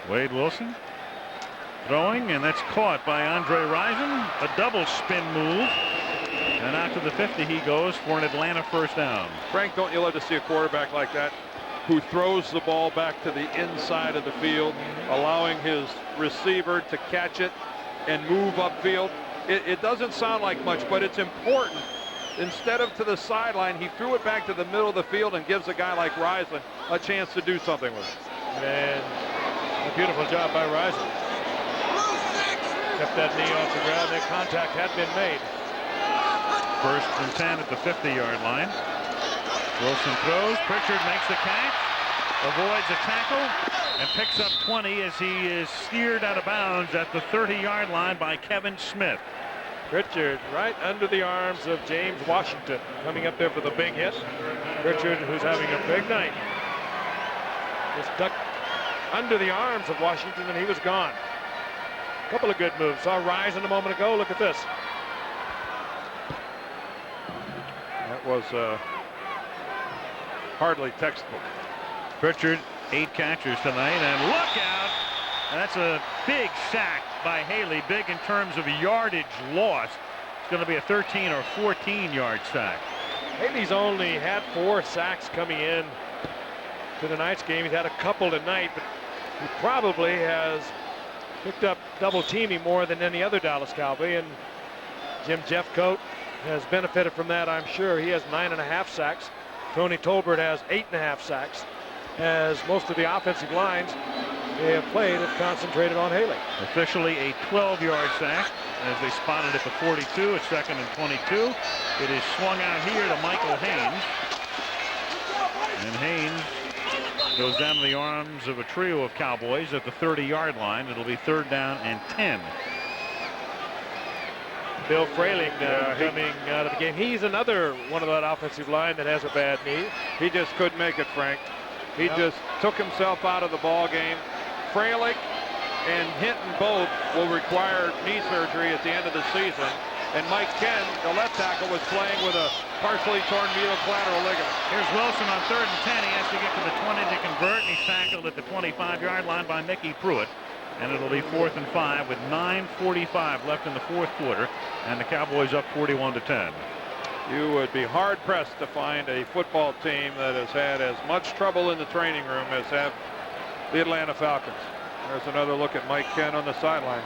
Wade Wilson throwing, and that's caught by Andre Rison. A double spin move. And out to the 50 he goes for an Atlanta first down. Frank, don't you love to see a quarterback like that who throws the ball back to the inside of the field, allowing his receiver to catch it and move upfield? It doesn't sound like much, but it's important. Instead of to the sideline, he threw it back to the middle of the field and gives a guy like Rison a chance to do something with it. And a beautiful job by Rison. Kept that knee off the ground. That contact had been made. 1st and 10 at the 50-yard line. Wilson throws. Pritchard makes the catch, avoids a tackle, and picks up 20 as he is steered out of bounds at the 30-yard line by Kevin Smith. Pritchard right under the arms of James Washington, coming up there for the big hit. Pritchard, who's having a big night, just ducked under the arms of Washington, and he was gone. A couple of good moves. Saw Rison a moment ago. Look at this. That was hardly textbook. Pritchard, 8 catches tonight, and look out! That's a big sack by Haley, big in terms of yardage lost. It's going to be a 13 or 14-yard sack. Haley's only had 4 sacks coming in to tonight's game. He's had a couple tonight, but he probably has picked up double teaming more than any other Dallas Cowboy, and Jim Jeffcoat has benefited from that, I'm sure. He has 9.5 sacks. Tony Tolbert has 8.5 sacks, as most of the offensive lines they have played have concentrated on Haley. Officially a 12-yard sack as they spotted at the 42 at 2nd and 22. It is swung out here to Michael Haynes. And Haynes goes down to the arms of a trio of Cowboys at the 30-yard line. It'll be 3rd down and 10. Bill Frayling coming out of the game. He's another one of that offensive line that has a bad knee. He just couldn't make it, Frank. He just took himself out of the ball game. Frayling and Hinton both will require knee surgery at the end of the season. And Mike Ken, the left tackle, was playing with a partially torn medial collateral ligament. Here's Wilson on 3rd and 10. He has to get to the 20 to convert, and he's tackled at the 25-yard line by Mickey Pruitt. And it'll be 4th and 5 with 9:45 left in the 4th quarter, and the Cowboys up 41-10. You would be hard-pressed to find a football team that has had as much trouble in the training room as have the Atlanta Falcons. There's another look at Mike Ken on the sideline.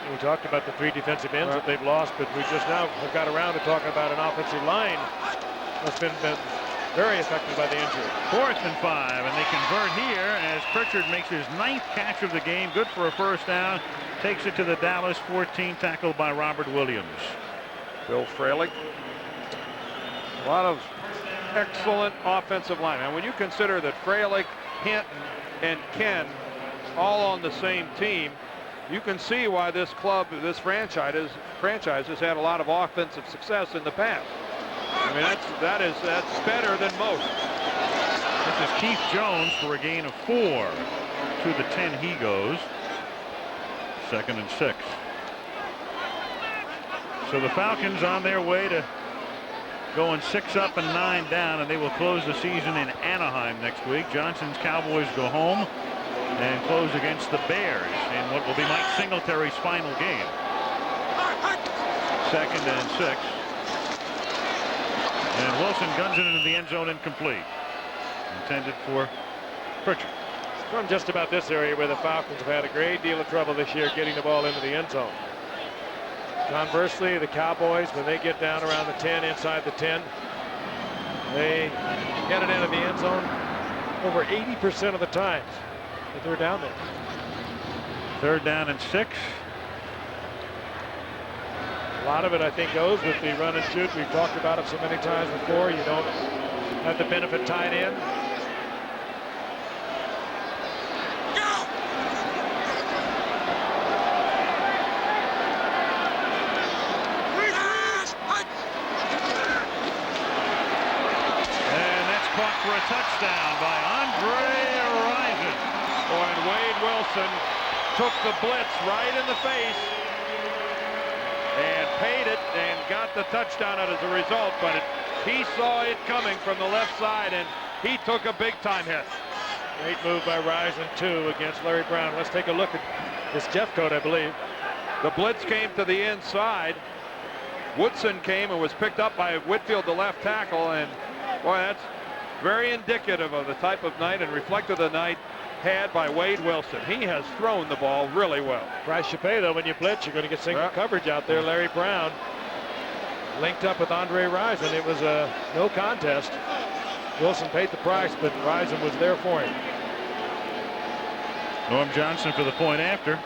We talked about the 3 defensive ends that they've lost, but we just now have got around to talking about an offensive line that's been very affected by the injury. 4th and 5, and they convert here as Pritchard makes his 9th catch of the game. Good for a first down. Takes it to the Dallas 14, tackled by Robert Williams. Bill Frayling. A lot of excellent offensive line. And when you consider that Frayling, Hinton, and Ken all on the same team, you can see why this club, this franchise has had a lot of offensive success in the past. I mean, that's better than most. This is Keith Jones for a gain of 4. To the 10 he goes. 2nd and 6. So the Falcons on their way to going 6 up and 9 down, and they will close the season in Anaheim next week. Johnson's Cowboys go home and close against the Bears in what will be Mike Singletary's final game. 2nd and 6. And Wilson guns it into the end zone, incomplete. Intended for Pritchard. From just about this area where the Falcons have had a great deal of trouble this year getting the ball into the end zone. Conversely, the Cowboys, when they get down around the 10, inside the 10, they get it into the end zone over 80% of the times that they're down there. 3rd down and 6. A lot of it, I think, goes with the run and shoot. We've talked about it so many times before. You don't have the benefit tied in. And that's caught for a touchdown by Andre Rison. Oh, and Wade Wilson took the blitz right in the face and paid it and got the touchdown as a result, but he saw it coming from the left side, and he took a big-time hit. Great move by Risen, 2 against Larry Brown. Let's take a look at this Jeff code, I believe. The blitz came to the inside. Woodson came and was picked up by Whitfield, the left tackle, and boy, that's very indicative of the type of night and reflective of the night had by Wade Wilson. He has thrown the ball really well. Price you pay, though, when you blitz, you're going to get single coverage out there. Larry Brown linked up with Andre Risen. It was a no contest. Wilson paid the price, but Risen was there for him. Norm Johnson for the point after.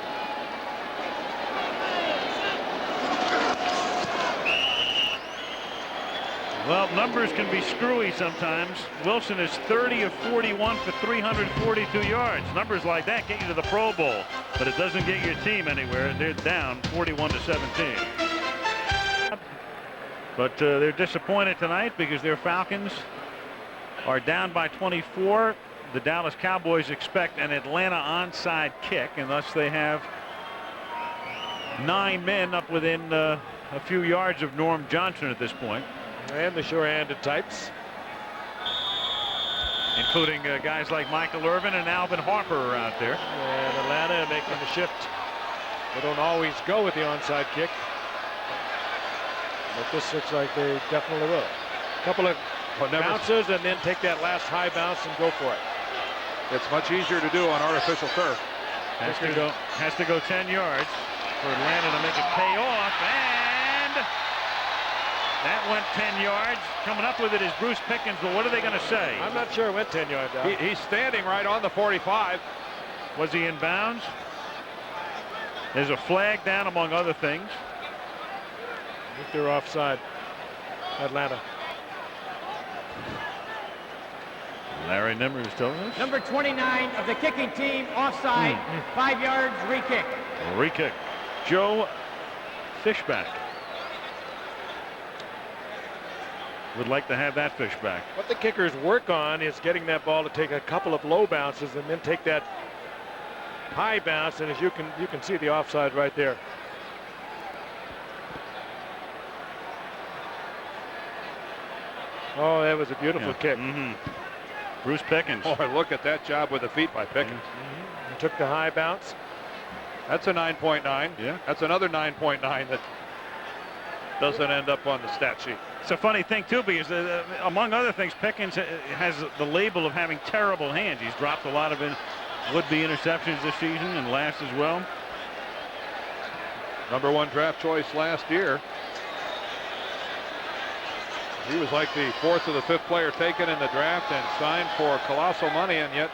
Well, numbers can be screwy sometimes. Wilson is 30 of 41 for 342 yards. Numbers like that get you to the Pro Bowl, but it doesn't get your team anywhere. They're down 41-17. But they're disappointed tonight because their Falcons are down by 24. The Dallas Cowboys expect an Atlanta onside kick, and thus they have 9 men up within a few yards of Norm Johnson at this point. And the sure-handed types, including guys like Michael Irvin and Alvin Harper are out there. And Atlanta making the shift. They don't always go with the onside kick, but this looks like they definitely will. A couple of bounces and then take that last high bounce and go for it. It's much easier to do on artificial turf. Has to go 10 yards for Atlanta to make it pay off, and that went 10 yards. Coming up with it is Bruce Pickens, but what are they going to say? I'm not sure it went 10 yards out. He's standing right on the 45. Was he in bounds? There's a flag down, among other things. I think they're offside. Atlanta. Larry Nimmer is telling us. Number 29 of the kicking team, offside, 5 yards, re-kick. Re-kick. Joe Fishback would like to have that fish back. What the kickers work on is getting that ball to take a couple of low bounces and then take that high bounce, and as you can see the offside right there. Oh, that was a beautiful kick. Bruce Pickens. Oh, look at that job with the feet by Pickens. He took the high bounce. That's a 9.9. Yeah. That's another 9.9 that doesn't end up on the stat sheet. It's a funny thing, too, because among other things, Pickens has the label of having terrible hands. He's dropped a lot of would-be interceptions this season and last as well. #1 draft choice last year. He was like the 4th or the 5th player taken in the draft and signed for colossal money, and yet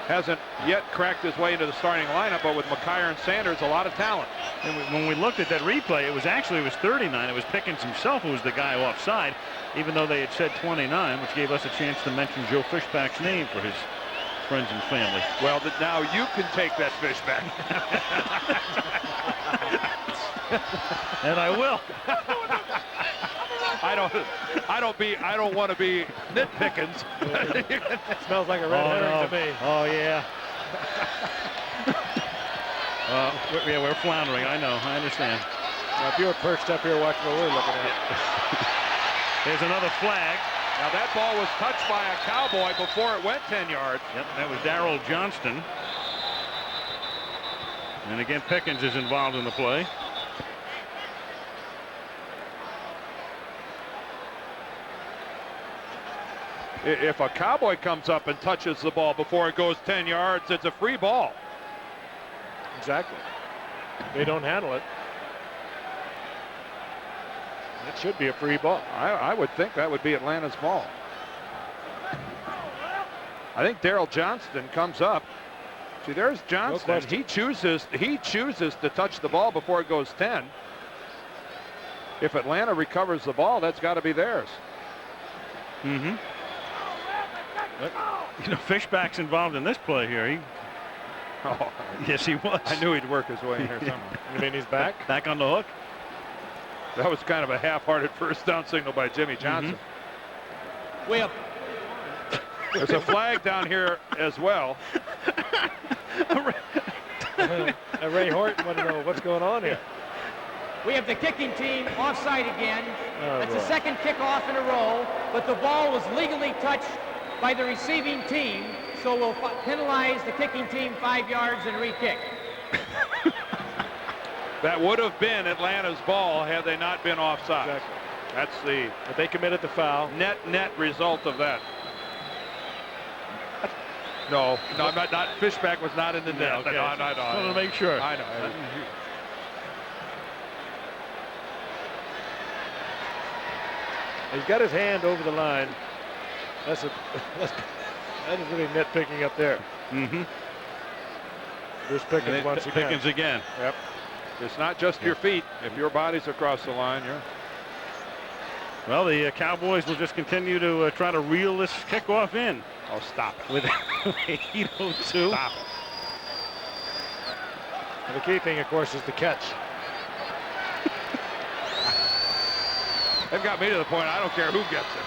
hasn't yet cracked his way into the starting lineup. But with McKyer and Sanders, a lot of talent. And when we looked at that replay, it was 39. It was Pickens himself who was the guy offside, even though they had said 29, which gave us a chance to mention Joe Fishback's name for his friends and family. Well, now you can take that fish back. And I will. I don't want to be nitpickings. Smells like a red herring to me. Oh yeah. Yeah, we're floundering. I know. I understand. Now, if you were perched up here watching what we're looking at. There's another flag. Now that ball was touched by a Cowboy before it went 10 yards. Yep, that was Darrell Johnston. And again, Pickens is involved in the play. If a Cowboy comes up and touches the ball before it goes 10 yards, it's a free ball. Exactly. They don't handle it. It should be a free ball. I would think that would be Atlanta's ball. I think Darrell Johnston comes up. See, there's Johnston. No he chooses to touch the ball before it goes 10. If Atlanta recovers the ball, that's got to be theirs. But, you know, Fishback's involved in this play here. Yes, he was. I knew he'd work his way in here somewhere. You mean he's back? Back on the hook. That was kind of a half-hearted first down signal by Jimmy Johnson. Way up. There's a flag down here as well. Ray Horton wanted to know what's going on here. We have the kicking team offside again. Oh, That's boy. the second kickoff in a row, but the ball was legally touched by the receiving team, so we'll penalize the kicking team 5 yards and re-kick. That would have been Atlanta's ball had they not been offside. Exactly. That's the But they committed the foul. net result of that. No, I'm not. Fishback was not in the net. Okay. No, Just wanted to make sure. I know. He's got his hand over the line. That is really nitpicking up there. Mm-hmm. There's Pickens once again. Pickens again. Yep. It's not just your feet. If your body's across the line, you're. Well, the Cowboys will just continue to try to reel this kickoff in. Oh, stop it. With 8:02. Stop it. And the key thing, of course, is the catch. They've got me to the point. I don't care who gets it.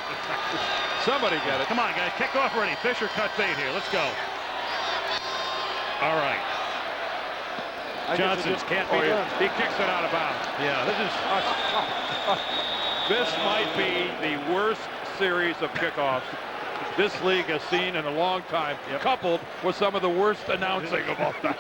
Somebody get it. Come on, guys. Kick off already. Fisher cut bait here. Let's go. All right. Johnson just can't be done. He kicks it out of bounds. Yeah, This might be the worst series of kickoffs this league has seen in a long time, coupled with some of the worst announcing of all time.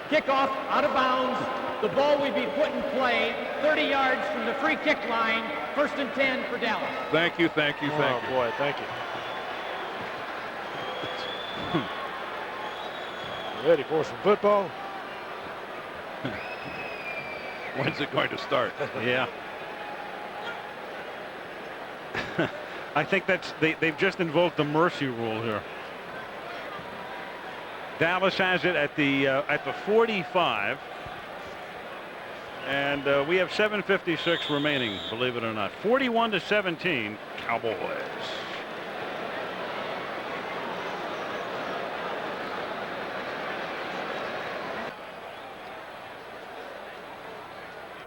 Kickoff out of bounds. The ball will be put in play 30 yards from the free kick line. 1st and 10 for Dallas. Thank you. Oh, boy, thank you. Ready for some football? When's it going to start? Yeah. I think they've just invoked the mercy rule here. Dallas has it at the 45, and we have 7:56 remaining. Believe it or not, 41-17, Cowboys.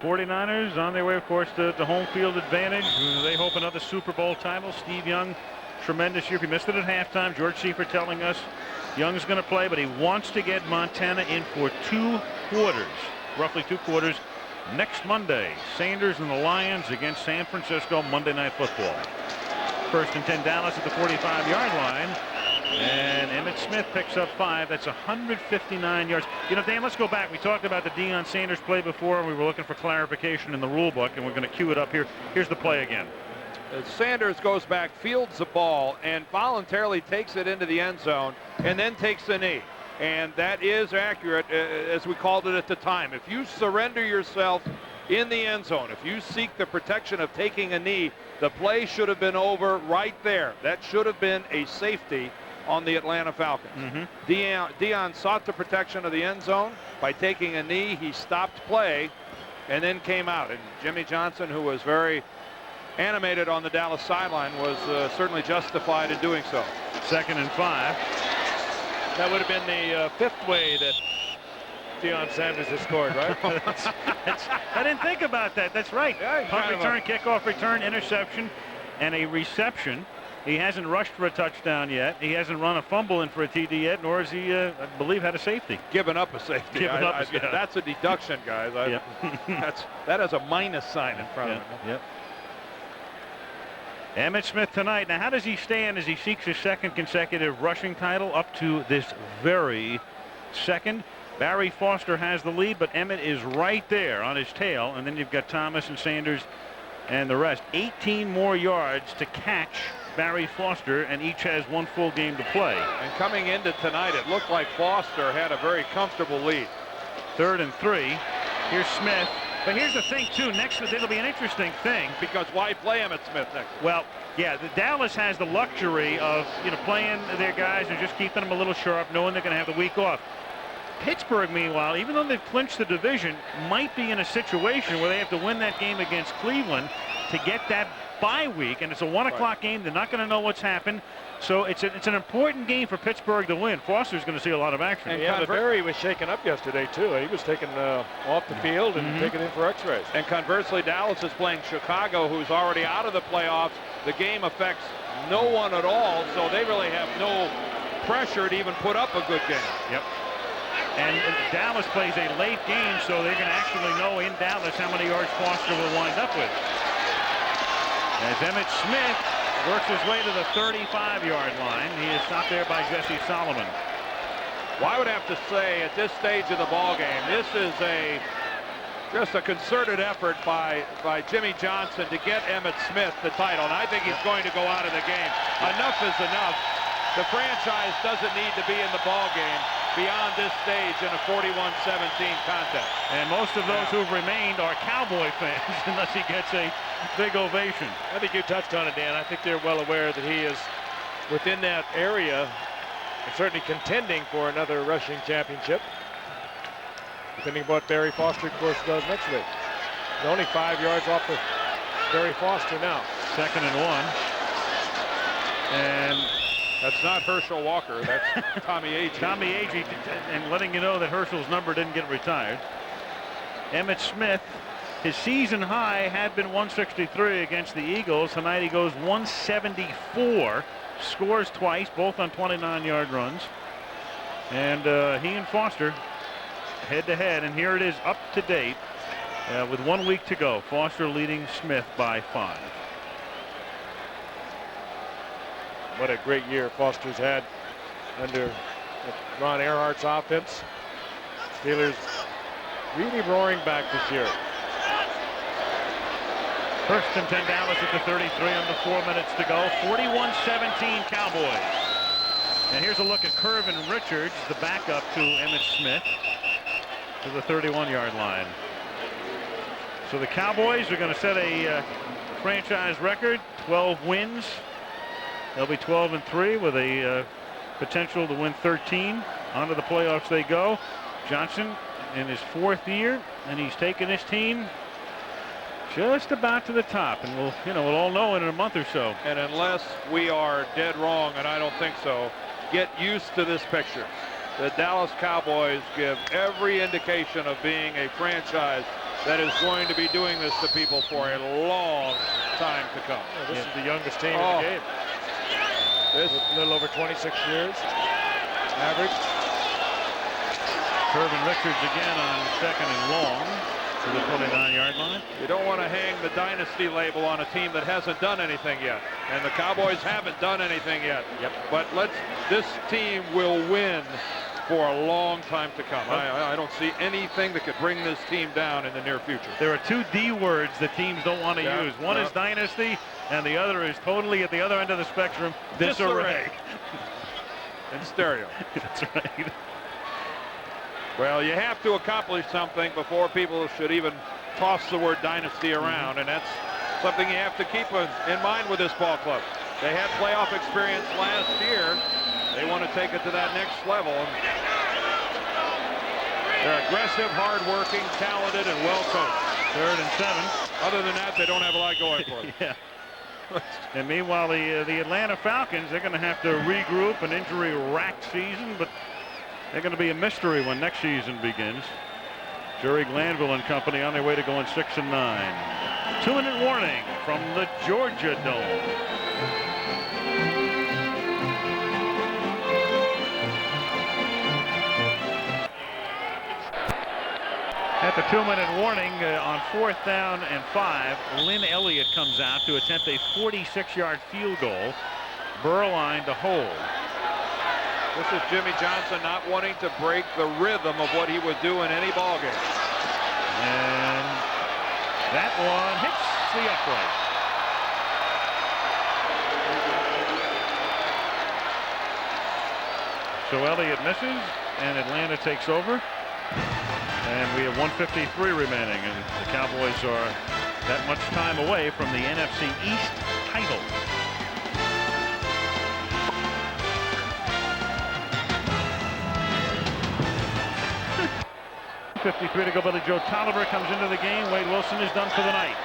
'49ers on their way, of course, to home field advantage. They hope another Super Bowl title. Steve Young, tremendous year. He missed it at halftime. George Seifert telling us Young's going to play, but he wants to get Montana in for 2 quarters, roughly 2 quarters, next Monday. Sanders and the Lions against San Francisco, Monday Night Football. 1st and 10, Dallas at the 45-yard line. And Emmitt Smith picks up 5. That's 159 yards. You know, Dan, let's go back. We talked about the Deion Sanders play before, and we were looking for clarification in the rule book, and we're going to cue it up here. Here's the play again. Sanders goes back, fields the ball, and voluntarily takes it into the end zone, and then takes the knee. And that is accurate, as we called it at the time. If you surrender yourself in the end zone, if you seek the protection of taking a knee, the play should have been over right there. That should have been a safety on the Atlanta Falcons. Deion sought the protection of the end zone by taking a knee. He stopped play and then came out. And Jimmy Johnson, who was very animated on the Dallas sideline, was certainly justified in doing so. 2nd and 5. That would have been the 5th way that Deion Sanders has scored, right? I didn't think about that. That's right. Yeah, Punt return, kickoff return, interception, and a reception. He hasn't rushed for a touchdown yet. He hasn't run a fumble in for a TD yet, nor has he, I believe, had a safety. Given up a safety. That's a deduction, guys. That has a minus sign in front of it. Yep. Emmitt Smith tonight. Now, how does he stand as he seeks his 2nd consecutive rushing title up to this very second? Barry Foster has the lead, but Emmitt is right there on his tail, and then you've got Thomas and Sanders and the rest. 18 more yards to catch Barry Foster, and each has 1 full game to play. And coming into tonight, it looked like Foster had a very comfortable lead. 3rd and 3. Here's Smith. But here's the thing, too. Next, it'll be an interesting thing. Because why play Emmitt Smith next? Well, yeah, the Dallas has the luxury of, playing their guys and just keeping them a little sharp, knowing they're going to have the week off. Pittsburgh, meanwhile, even though they've clinched the division, might be in a situation where they have to win that game against Cleveland to get that bye week, and it's a 1 o'clock game. They're not going to know what's happened, so it's an important game for Pittsburgh to win. Foster's going to see a lot of action. And yeah, Barry was shaken up yesterday too. He was taken off the field and taken in for X-rays. And conversely, Dallas is playing Chicago, who's already out of the playoffs. The game affects no one at all, so they really have no pressure to even put up a good game. Yep. And Dallas plays a late game, so they're going to actually know in Dallas how many yards Foster will wind up with. As Emmitt Smith works his way to the 35-yard line. He is stopped there by Jesse Solomon. Well, I would have to say at this stage of the ball game, this is just a concerted effort by Jimmy Johnson to get Emmitt Smith the title, and I think he's going to go out of the game. Enough is enough. The franchise doesn't need to be in the ball game beyond this stage in a 41-17 contest. And most of those who've remained are Cowboy fans unless he gets a big ovation. I think you touched on it, Dan. I think they're well aware that he is within that area and certainly contending for another rushing championship. Depending on what Barry Foster, of course, does next week. He's only 5 yards off of Barry Foster now. 2nd and 1. And that's not Herschel Walker. That's Tommy Agee. Tommy Agee, and letting you know that Herschel's number didn't get retired. Emmitt Smith, his season high had been 163 against the Eagles. Tonight he goes 174, scores twice, both on 29-yard runs. And he and Foster head-to-head, and here it is up to date with 1 week to go. Foster leading Smith by 5. What a great year Foster's had under Ron Earhart's offense. Steelers really roaring back this year. 1st and 10 Dallas at the 33 under 4 minutes to go. 41-17 Cowboys. And here's a look at Curvin Richards, the backup to Emmitt Smith, to the 31-yard line. So the Cowboys are going to set a franchise record, 12 wins. They'll be 12-3 with a potential to win 13. Onto the playoffs they go. Johnson in his 4th year, and he's taken his team just about to the top, and we'll all know in a month or so. And unless we are dead wrong, and I don't think so, get used to this picture. The Dallas Cowboys give every indication of being a franchise that is going to be doing this to people for a long time to come. Well, this is the youngest team in the game. This a little over 26 years average. Curvin Richards again on 2nd and long to the 29-yard line. You don't want to hang the dynasty label on a team that hasn't done anything yet, and the Cowboys haven't done anything yet. Yep. But this team will win for a long time to come. I don't see anything that could bring this team down in the near future. There are 2 D words that teams don't want to use. One is dynasty, and the other is totally at the other end of the spectrum, disarray. And stereo. That's right. Well, you have to accomplish something before people should even toss the word dynasty around, and that's something you have to keep in mind with this ball club. They had playoff experience last year. They want to take it to that next level. They're aggressive, hard-working, talented, and well-coached. 3rd and 7. Other than that, they don't have a lot going for them. Yeah. And meanwhile, the Atlanta Falcons, they're going to have to regroup, an injury-racked season, but they're going to be a mystery when next season begins. Jerry Glanville and company on their way to going 6-9. 2-minute warning from the Georgia Dome. At the 2-minute warning on 4th down and 5, Lynn Elliott comes out to attempt a 46-yard field goal. Burline to hold. This is Jimmy Johnson not wanting to break the rhythm of what he would do in any ball game. And that one hits the upright. So Elliott misses, and Atlanta takes over. And we have 1:53 remaining, and the Cowboys are that much time away from the NFC East title. .53 to go. Billy Joe Tolliver comes into the game. Wade Wilson is done for the night.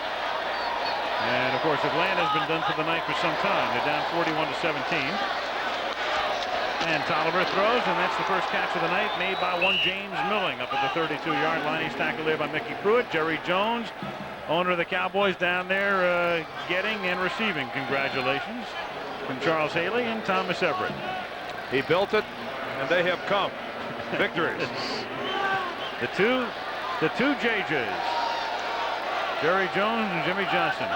And of course, Atlanta's been done for the night for some time. They're down 41-17. And Tolliver throws, and that's the first catch of the night made by one James Milling up at the 32-yard line. He's tackled there by Mickey Pruitt. Jerry Jones, owner of the Cowboys, down there getting and receiving congratulations from Charles Haley and Thomas Everett. He built it, and they have come. Victories. The two JJs. Jerry Jones and Jimmy Johnson.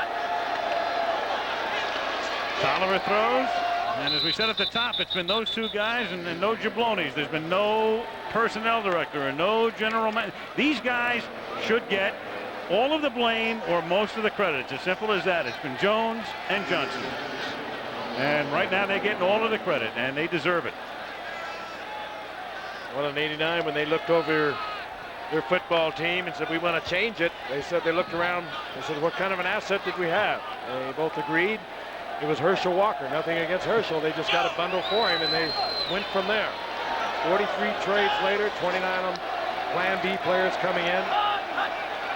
Tolliver throws. And as we said at the top, it's been those two guys and no jablonis. There's been no personnel director and no general manager. These guys should get all of the blame or most of the credit. It's as simple as that. It's been Jones and Johnson. And right now they're getting all of the credit, and they deserve it. Well, in '89, when they looked over their football team and said, we want to change it, they said they looked around and said, what kind of an asset did we have? They both agreed. It was Herschel Walker. Nothing against Herschel. They just got a bundle for him, and they went from there. 43 trades later, 29 on Plan B players coming in.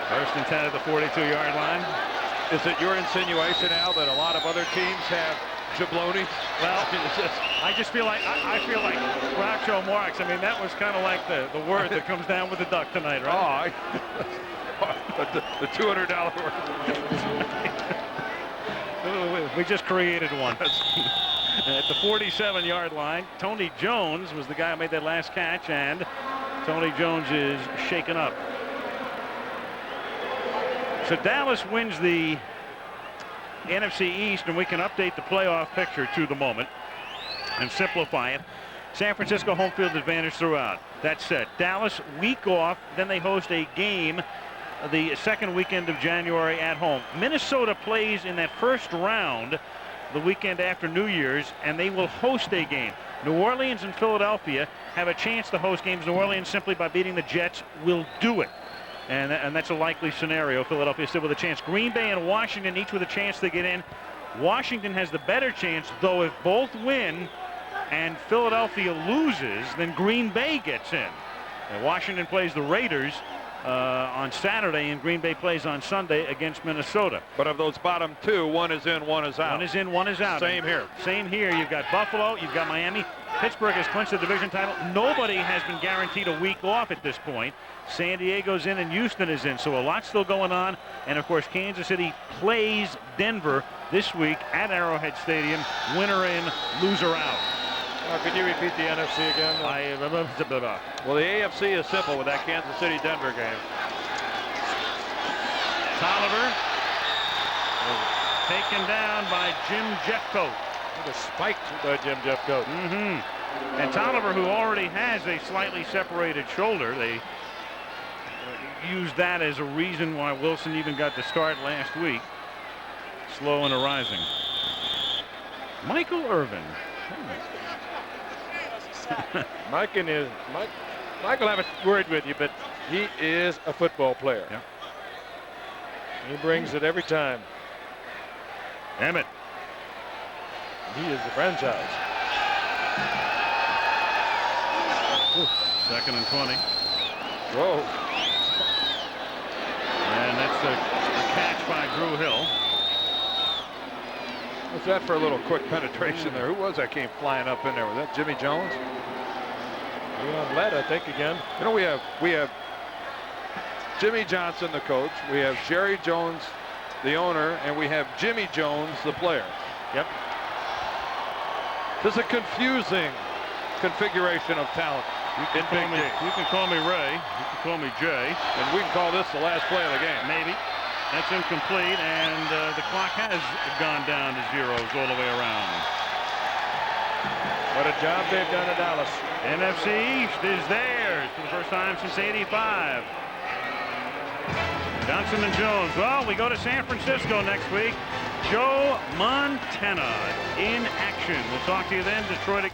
First and 10 at the 42-yard line. Is it your insinuation, Al, that a lot of other teams have jablonis? Well, I just feel like I feel like Groucho Marx. I mean, that was kind of like the word that comes down with the duck tonight, right? The $200 word. We just created one. At the 47-yard line, Tony Jones was the guy who made that last catch, and Tony Jones is shaken up. So Dallas wins the NFC East, and we can update the playoff picture to the moment and simplify it. San Francisco home field advantage throughout. That said, Dallas week off, then they host a game the second weekend of January at home. Minnesota plays in that first round the weekend after New Year's, and they will host a game. New Orleans and Philadelphia have a chance to host games. New Orleans, simply by beating the Jets, will do it. And that's a likely scenario. Philadelphia still with a chance. Green Bay and Washington each with a chance to get in. Washington has the better chance, though if both win and Philadelphia loses, then Green Bay gets in. And Washington plays the Raiders on Saturday, and Green Bay plays on Sunday against Minnesota. But of those bottom two, one is in, one is out. One is in, one is out. Same here. Same here. You've got Buffalo, you've got Miami. Pittsburgh has clinched the division title. Nobody has been guaranteed a week off at this point. San Diego's in and Houston is in, so a lot still going on. And of course, Kansas City plays Denver this week at Arrowhead Stadium. Winner in, loser out. Could you repeat the NFC again? Well, the AFC is simple with that Kansas City-Denver game. Tolliver taken down by Jim Jeffcoat. The spike by Jim Jeffcoat. And Tolliver, who already has a slightly separated shoulder, they used that as a reason why Wilson even got the start last week. Slow and arising. Michael Irvin. Michael will have a word with you, but he is a football player. Yep. He brings it every time. Emmett. He is the franchise. Second and 20. Whoa. And that's a catch by Drew Hill. What's that for a little quick penetration there? Who was that came flying up in there? Was that Jimmy Jones? Leon Lett, I think, again. You know, we have Jimmy Johnson, the coach. We have Jerry Jones, the owner, and we have Jimmy Jones, the player. Yep. This is a confusing configuration of talent. You can call me Ray. You can call me Jay. And we can call this the last play of the game. Maybe. That's incomplete, and the clock has gone down to zeros all the way around. What a job they've done at Dallas. NFC East is theirs for the first time since '85. Johnson and Jones. Well, we go to San Francisco next week. Joe Montana in action. We'll talk to you then, Detroit.